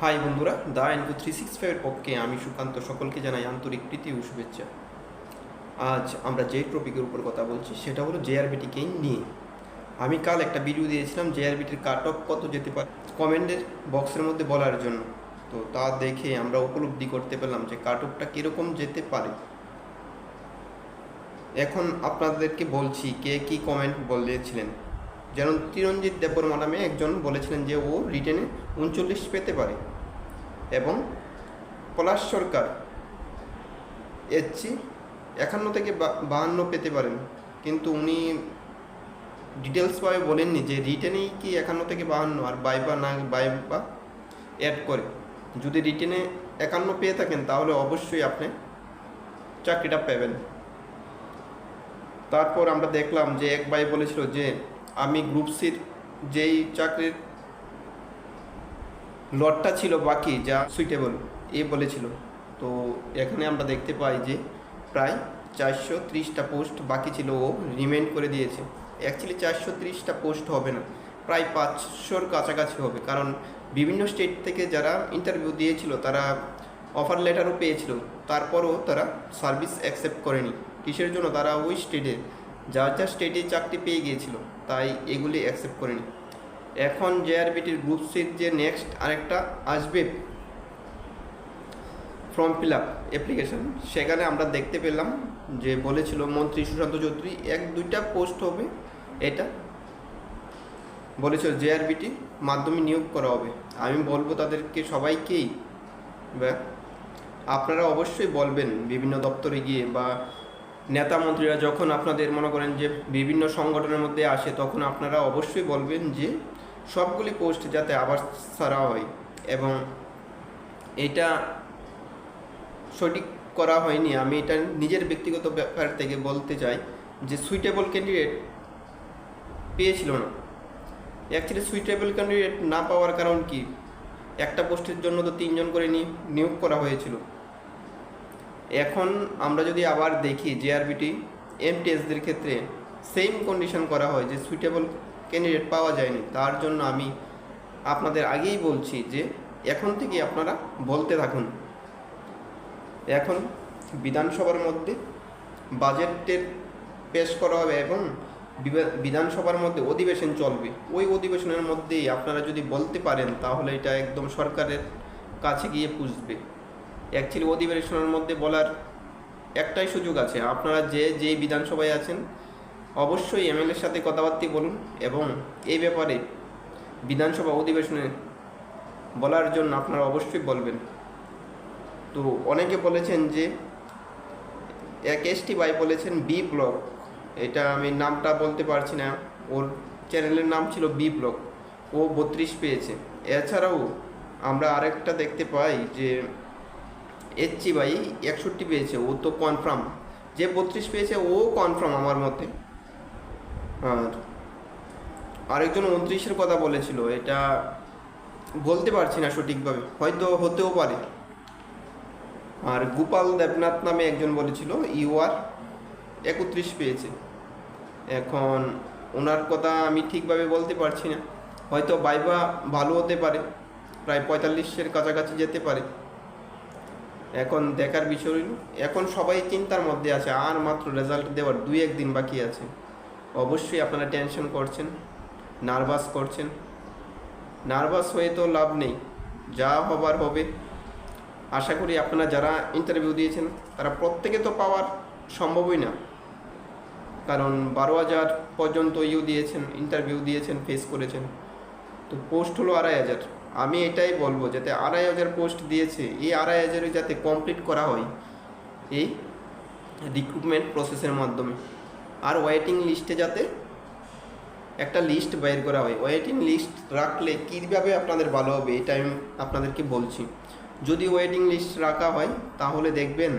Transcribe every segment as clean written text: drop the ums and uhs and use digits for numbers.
High বন্ধুরা, দা info 365 পক্ষে আমি সুকান্ত সকলকে জানাই আন্তরিক প্রীতি ও শুভেচ্ছা। আজ আমরা যে টপিকের উপর কথা বলছি সেটা হলো জেআরবিটিকে নিয়ে। আমি কাল একটা ভিডিও দিয়েছিলাম জেআরবিটির কাট অফ কত যেতে পারে কমেন্টের বক্সের মধ্যে বলার জন্য। তো তা দেখে আমরা উপলব্ধি করতে পেলাম যে কাট অফটা কীরকম যেতে পারে। এখন আপনাদেরকে বলছি কে কী কমেন্ট বলেছিলেন। যেমন চিরঞ্জিত দেববর্মা নামে একজন বলেছিলেন যে ও রিটেনে 39 পেতে পারে, এবং পলাশ সরকার এসছি 51 থেকে 52 পেতে পারেন, কিন্তু উনি ডিটেলসভাবে বলেননি যে রিটেনেই কি 51 থেকে 52 আর বাইবা না বাইবা অ্যাড করে। যদি রিটেনে 51 পেয়ে থাকেন তাহলে অবশ্যই আপনি চাকরিটা পাবেন। তারপর আমরা দেখলাম যে এক ভাই বলেছিল যে আমি গ্রুপ সির যেই চাকরির লটটা ছিল বাকি যা সুইটেবল এ বলেছিল। তো এখানে আমরা দেখতে পাই যে প্রায় 430টা পোস্ট বাকি ছিল, ও রিমেন্ড করে দিয়েছে। অ্যাকচুয়ালি 430টা পোস্ট হবে না, প্রায় 500-র কাছাকাছি হবে, কারণ বিভিন্ন স্টেট থেকে যারা ইন্টারভিউ দিয়েছিল তারা অফার লেটারও পেয়েছিল, তারপরও তারা সার্ভিস অ্যাকসেপ্ট করেনি। কিসের জন্য? তারা ওই স্টেটে যার যার স্টেটে চাকরি পেয়ে গিয়েছিল, তাই এগুলি অ্যাকসেপ্ট করেনি। এখন জেআরবিটির গ্রুপ সির যে নেক্সট আরেকটা আসবে ফর্ম ফিল আপ অ্যাপ্লিকেশন, সেখানে আমরা দেখতে পেলাম যে বলেছিল মন্ত্রী সুশান্ত চৌধুরী 1-2টা পোস্ট হবে, এটা বলেছিল জেআরবিটি মাধ্যমে নিয়োগ করা হবে। আমি বলবো তাদেরকে সবাইকেই, আপনারা অবশ্যই বলবেন বিভিন্ন দপ্তরে গিয়ে বা নেতা মন্ত্রীরা যখন আপনাদের মনে করেন যে বিভিন্ন সংগঠনের মধ্যে আসে, তখন আপনারা অবশ্যই বলবেন যে সবগুলি পোস্ট যাতে আবার ছাড়া হয়। এবং এটা সঠিক করা হয়নি, আমি এটা নিজের ব্যক্তিগত ব্যাপার থেকে বলতে চাই যে সুইটেবল ক্যান্ডিডেট পেয়েছিল না। অ্যাকচুয়ালি সুইটেবল ক্যান্ডিডেট না পাওয়ার কারণ কি? একটা পোস্টের জন্য তো 3 জন করে নিয়োগ করা হয়েছিল। এখন আমরা যদি আবার দেখি জেআরবিটি এমটিএসদের ক্ষেত্রে সেম কন্ডিশন করা হয় যে সুইটেবল ক্যান্ডিডেট পাওয়া যায়নি। তার জন্য আমি আপনাদের আগেই বলছি যে এখন থেকে আপনারা বলতে থাকুন। এখন বিধানসভার মধ্যে বাজেটের পেশ করা হবে এবং বিধানসভার মধ্যে অধিবেশন চলবে। ওই অধিবেশনের মধ্যেই আপনারা যদি বলতে পারেন তাহলে এটা একদম সরকারের কাছে গিয়ে পুষবে। অ্যাকচুয়ালি অধিবেশনের মধ্যে বলার একটাই সুযোগ আছে, আপনারা যেই বিধানসভায় আছেন অবশ্যই এমএলএর সাথে কথাবার্তা বলুন এবং এই ব্যাপারে বিধানসভা অধিবেশনে বলার জন্য আপনারা অবশ্যই বলবেন। তো অনেকে বলেছেন যে এক এসটি ভাই বলেছেন বি ব্লক, এটা আমি নামটা বলতে পারছি না, ওর চ্যানেলের নাম ছিল বি ব্লক, ও 32 পেয়েছে। এছাড়াও আমরা আরেকটা দেখতে পাই যে এসছি ভাই 61 পেয়েছে, ও তো কনফার্ম। যে 32 পেয়েছে ও কনফার্ম আমার মতে। আর আরেকজন 29-এর কথা বলেছিল, এটা বলতে পারছি না সঠিকভাবে, হয়তো হতেও পারে। আর গোপাল দেবনাথ নামে একজন বলেছিল ইউআর 31 পেয়েছে। এখন ওনার কথা আমি ঠিকভাবে বলতে পারছি না, হয়তো বাইবা ভালো হতে পারে, প্রায় 45-এর কাছাকাছি যেতে পারে। এখন দেখার বিষয়, এখন সবাই চিন্তার মধ্যে আছে, আর মাত্র রেজাল্ট দেওয়ার 2-1 দিন বাকি আছে। অবশ্যই আপনারা টেনশন করছেন, নার্ভাস করছেন। নার্ভাস হয়ে তো লাভ নেই, যা হবার হবে। আশা করি আপনারা যারা ইন্টারভিউ দিয়েছেন তারা প্রত্যেকে তো পাওয়ার সম্ভবই না, কারণ 12,000 পর্যন্ত দিয়েছেন, ইন্টারভিউ দিয়েছেন, ফেস করেছেন। তো পোস্ট হলো 2,500। আমি এটাই বলবো যাতে 2,500 পোস্ট দিয়েছে, এই 2,500 যাতে কমপ্লিট করা হয় এই রিক্রুটমেন্ট প্রসেসের মাধ্যমে। আর ওয়েটিং লিস্টে যাতে একটা লিস্ট বের করা হয়, ওয়েটিং লিস্ট রাখলে কীভাবে আপনাদের ভালো হবে এটা আমি আপনাদেরকে বলছি। যদি ওয়েটিং লিস্ট রাখা হয় তাহলে দেখবেন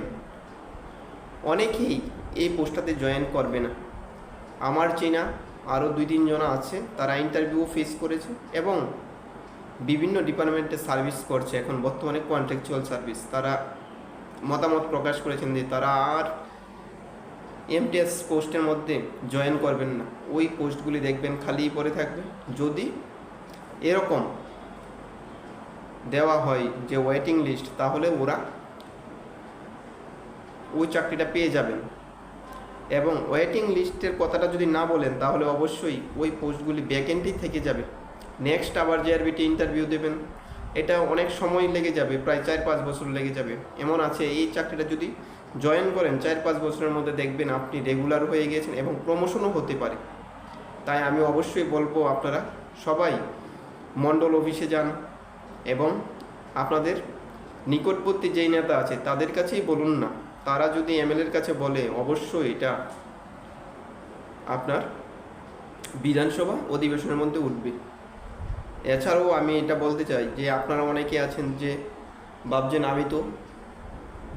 অনেকেই এই পোস্টটাতে জয়েন করবে না। আমার চেনা আরও 2-3 জন আছে, তারা ইন্টারভিউ ফেস করেছে এবং বিভিন্ন ডিপার্টমেন্টে সার্ভিস করছে, এখন বর্তমানে কন্ট্রাকচুয়াল সার্ভিস। তারা মতামত প্রকাশ করেছেন যে তারা আর এমটিএস পোস্টের মধ্যে জয়েন করবেন না, ওই পোস্টগুলি দেখবেন খালি পড়ে থাকবে। যদি এরকম দেওয়া হয় যে ওয়েটিং লিস্ট, তাহলে ওরা ওই চাকরিটা পেয়ে যাবেন। এবং ওয়েটিং লিস্টের কথাটা যদি না বলেন তাহলে অবশ্যই ওই পোস্টগুলি ভ্যাকেন্টই থেকে যাবে। নেক্সট আবার জেআরবিটি ইন্টারভিউ দেবেন, এটা অনেক সময় লেগে যাবে, প্রায় 4-5 বছর লেগে যাবে। এমন আছে এই চাকরিটা যদি জয়েন করেন 4-5 বছরের মধ্যে দেখবেন আপনি রেগুলার হয়ে গেছেন এবং প্রমোশনও হতে পারে। তাই আমি অবশ্যই বলবো আপনারা সবাই মণ্ডল অফিসে যান এবং আপনাদের নিকটবর্তী যেই নেতা আছে তাদের কাছেই বলুন না, তারা যদি এমএলএর কাছে বলে অবশ্যই এটা আপনার বিধানসভা অধিবেশনের মধ্যে উঠবে। এছাড়াও আমি এটা বলতে চাই যে আপনারা অনেকে আছেন যে ভাবছেন আমি তো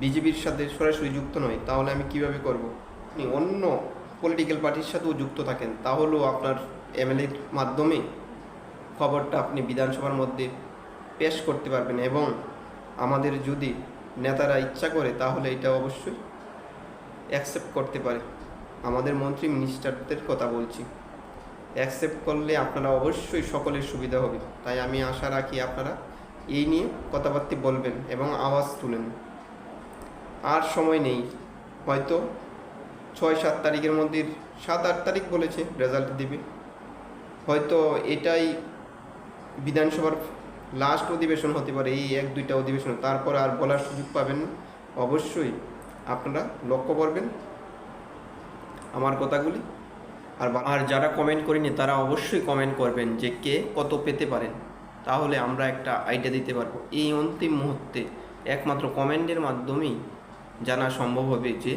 বিজেপির সাথে সরাসরি যুক্ত নয়, তাহলে আমি কিভাবে করব। আপনি অন্য পলিটিক্যাল পার্টির সাথেও যুক্ত থাকেন, তাহলেও আপনার এমএলএর মাধ্যমে খবরটা আপনি বিধানসভার মধ্যে পেশ করতে পারবেন। এবং আমাদের যদি নেতারা ইচ্ছা করে তাহলে এটা অবশ্যই অ্যাকসেপ্ট করতে পারে। আমাদের মন্ত্রী মিনিস্টারদের কথা বলছি, অ্যাকসেপ্ট করলে আপনারা অবশ্যই সকলের সুবিধা হবে। তাই আমি আশা রাখি আপনারা এই নিয়ে কথাবার্তা বলবেন এবং আওয়াজ তুলেন। আর সময় নেই, হয়তো 6-7 তারিখের মধ্যে, 7-8 তারিখ বলেছে রেজাল্ট দিবে, হয়তো এটাই বিধানসভার লাস্ট অধিবেশন হতে পারে, এই 1-2টা অধিবেশন, তারপর আর বলার সুযোগ পাবেন না। অবশ্যই আপনারা লক্ষ্য করবেন আমার কথাগুলি। আর যারা কমেন্ট করেনি তারা অবশ্যই কমেন্ট করবেন যে কে কত পেতে পারেন, তাহলে আমরা একটা আইডিয়া দিতে পারবো। এই অন্তিম মুহূর্তে একমাত্র কমেন্টের মাধ্যমেই জানা সম্ভব হবে যে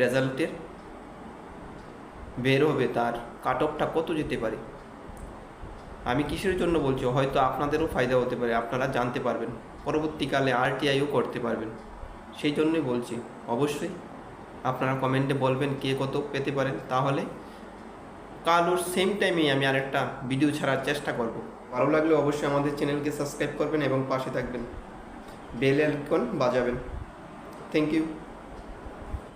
রেজাল্টের বের হবে তার কাট অফটা কত যেতে পারে। আমি কিসের জন্য বলছি, হয়তো আপনাদেরও ফায়দা হতে পারে, আপনারা জানতে পারবেন, পরবর্তীকালে আরটিআইও করতে পারবেন। সেই জন্যই বলছি অবশ্যই আপনারা কমেন্টে বলবেন কে কত পেতে পারেন, তাহলে কাল ওর সেম টাইমে আমি আরেকটা ভিডিও ছাড়ার চেষ্টা করব। ভালো লাগলে অবশ্যই আমাদের চ্যানেলকে সাবস্ক্রাইব করবেন এবং পাশে থাকবেন, বেল আইকন বাজাবেন। Thank you.